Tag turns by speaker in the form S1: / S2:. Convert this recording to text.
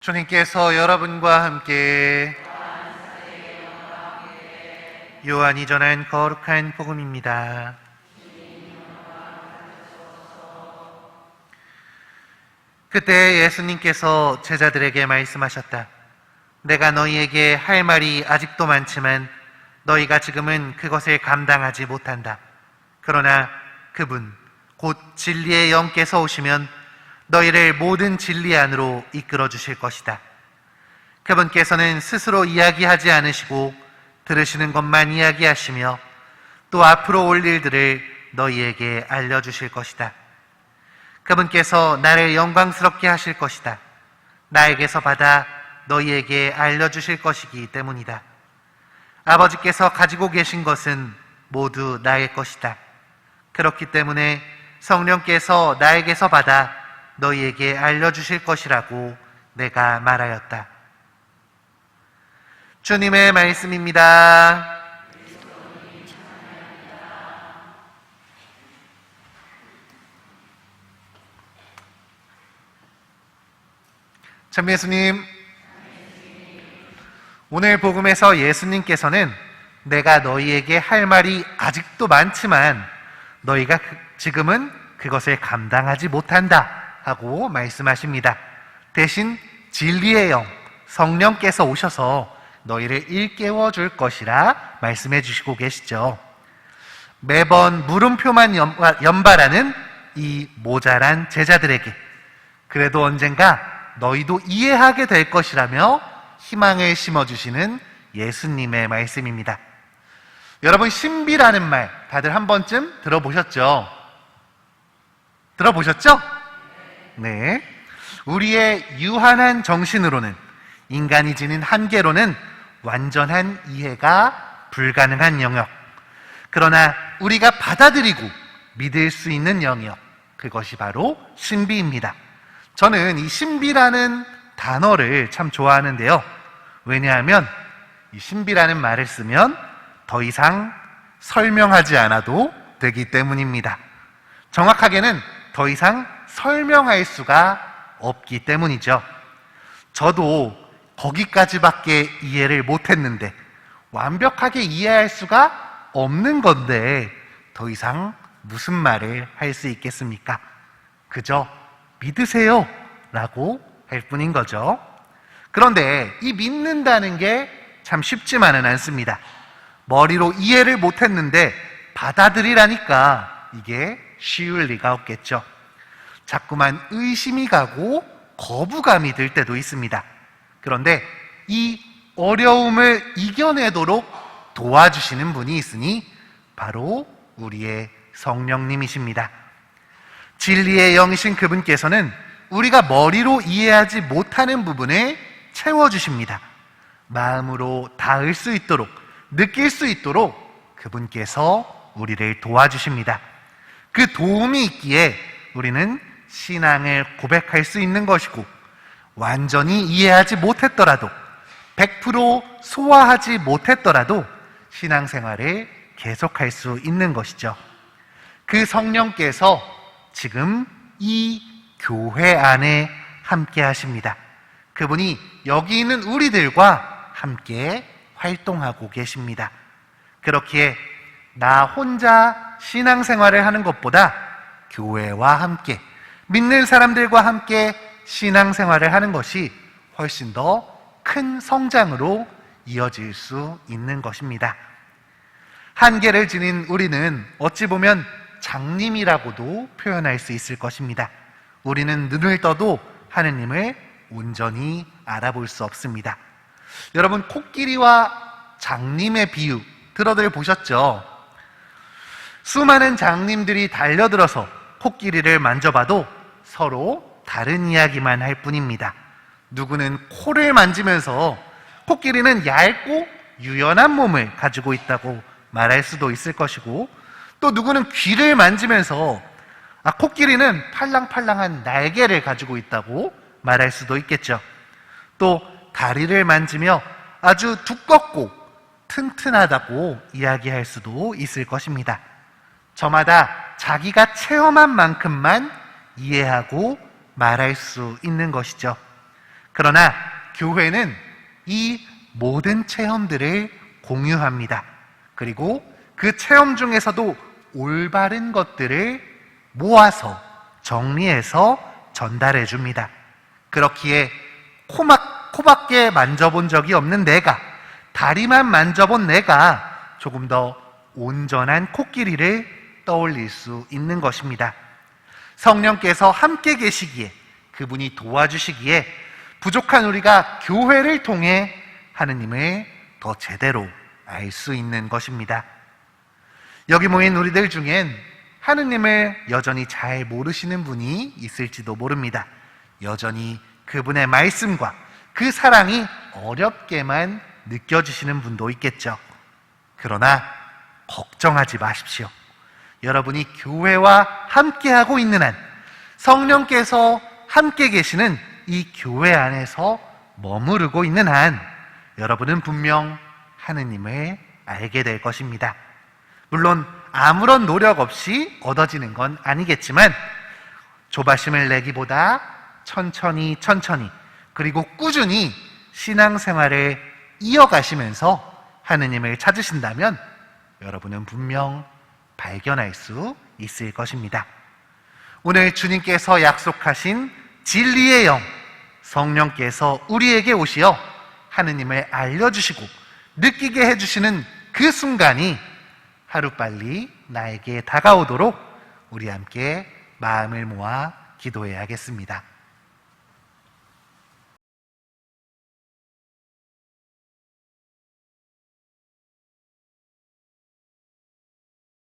S1: 주님께서 여러분과 함께 요한이 전한 거룩한 복음입니다. 그때 예수님께서 제자들에게 말씀하셨다. 내가 너희에게 할 말이 아직도 많지만 너희가 지금은 그것을 감당하지 못한다. 그러나 그분 곧 진리의 영께서 오시면 너희를 모든 진리 안으로 이끌어 주실 것이다. 그분께서는 스스로 이야기하지 않으시고 들으시는 것만 이야기하시며 또 앞으로 올 일들을 너희에게 알려주실 것이다. 그분께서 나를 영광스럽게 하실 것이다. 나에게서 받아 너희에게 알려주실 것이기 때문이다. 아버지께서 가지고 계신 것은 모두 나의 것이다. 그렇기 때문에 성령께서 나에게서 받아 너희에게 알려주실 것이라고 내가 말하였다. 주님의 말씀입니다. 참 예수님, 오늘 복음에서 예수님께서는 내가 너희에게 할 말이 아직도 많지만 너희가 지금은 그것을 감당하지 못한다 하고 말씀하십니다. 대신 진리의 영, 성령께서 오셔서 너희를 일깨워 줄 것이라 말씀해 주시고 계시죠. 매번 물음표만 연발하는 이 모자란 제자들에게 그래도 언젠가 너희도 이해하게 될 것이라며 희망을 심어주시는 예수님의 말씀입니다. 여러분, 신비라는 말 다들 한 번쯤 들어보셨죠? 들어보셨죠? 네. 우리의 유한한 정신으로는, 인간이 지닌 한계로는 완전한 이해가 불가능한 영역. 그러나 우리가 받아들이고 믿을 수 있는 영역, 그것이 바로 신비입니다. 저는 이 신비라는 단어를 참 좋아하는데요. 왜냐하면 이 신비라는 말을 쓰면 더 이상 설명하지 않아도 되기 때문입니다. 정확하게는 더 이상 설명할 수가 없기 때문이죠. 저도 거기까지밖에 이해를 못했는데 완벽하게 이해할 수가 없는 건데 더 이상 무슨 말을 할 수 있겠습니까? 그저 믿으세요 라고 할 뿐인 거죠. 그런데 이 믿는다는 게 참 쉽지만은 않습니다. 머리로 이해를 못했는데 받아들이라니까 이게 쉬울 리가 없겠죠. 자꾸만 의심이 가고 거부감이 들 때도 있습니다. 그런데 이 어려움을 이겨내도록 도와주시는 분이 있으니 바로 우리의 성령님이십니다. 진리의 영이신 그분께서는 우리가 머리로 이해하지 못하는 부분을 채워주십니다. 마음으로 닿을 수 있도록, 느낄 수 있도록 그분께서 우리를 도와주십니다. 그 도움이 있기에 우리는 신앙을 고백할 수 있는 것이고, 완전히 이해하지 못했더라도 100% 소화하지 못했더라도 신앙생활을 계속할 수 있는 것이죠. 그 성령께서 지금 이 교회 안에 함께 하십니다. 그분이 여기 있는 우리들과 함께 활동하고 계십니다. 그렇기에 나 혼자 신앙생활을 하는 것보다 교회와 함께, 믿는 사람들과 함께 신앙생활을 하는 것이 훨씬 더 큰 성장으로 이어질 수 있는 것입니다. 한계를 지닌 우리는 어찌 보면 장님이라고도 표현할 수 있을 것입니다. 우리는 눈을 떠도 하느님을 온전히 알아볼 수 없습니다. 여러분, 코끼리와 장님의 비유 들어들 보셨죠? 수많은 장님들이 달려들어서 코끼리를 만져봐도 서로 다른 이야기만 할 뿐입니다. 누구는 코를 만지면서 코끼리는 얇고 유연한 몸을 가지고 있다고 말할 수도 있을 것이고, 또 누구는 귀를 만지면서 코끼리는 팔랑팔랑한 날개를 가지고 있다고 말할 수도 있겠죠. 또 다리를 만지며 아주 두껍고 튼튼하다고 이야기할 수도 있을 것입니다. 저마다 자기가 체험한 만큼만 이해하고 말할 수 있는 것이죠. 그러나 교회는 이 모든 체험들을 공유합니다. 그리고 그 체험 중에서도 올바른 것들을 모아서 정리해서 전달해 줍니다. 그렇기에 코밖에 만져본 적이 없는 내가, 다리만 만져본 내가 조금 더 온전한 코끼리를 떠올릴 수 있는 것입니다. 성령께서 함께 계시기에, 그분이 도와주시기에 부족한 우리가 교회를 통해 하느님을 더 제대로 알 수 있는 것입니다. 여기 모인 우리들 중엔 하느님을 여전히 잘 모르시는 분이 있을지도 모릅니다. 여전히 그분의 말씀과 그 사랑이 어렵게만 느껴지시는 분도 있겠죠. 그러나 걱정하지 마십시오. 여러분이 교회와 함께하고 있는 한, 성령께서 함께 계시는 이 교회 안에서 머무르고 있는 한, 여러분은 분명 하느님을 알게 될 것입니다. 물론 아무런 노력 없이 얻어지는 건 아니겠지만, 조바심을 내기보다 천천히 그리고 꾸준히 신앙생활을 이어가시면서 하느님을 찾으신다면 여러분은 분명 발견할 수 있을 것입니다. 오늘 주님께서 약속하신 진리의 영, 성령께서 우리에게 오시어 하느님을 알려주시고 느끼게 해주시는 그 순간이 하루빨리 나에게 다가오도록 우리 함께 마음을 모아 기도해야겠습니다.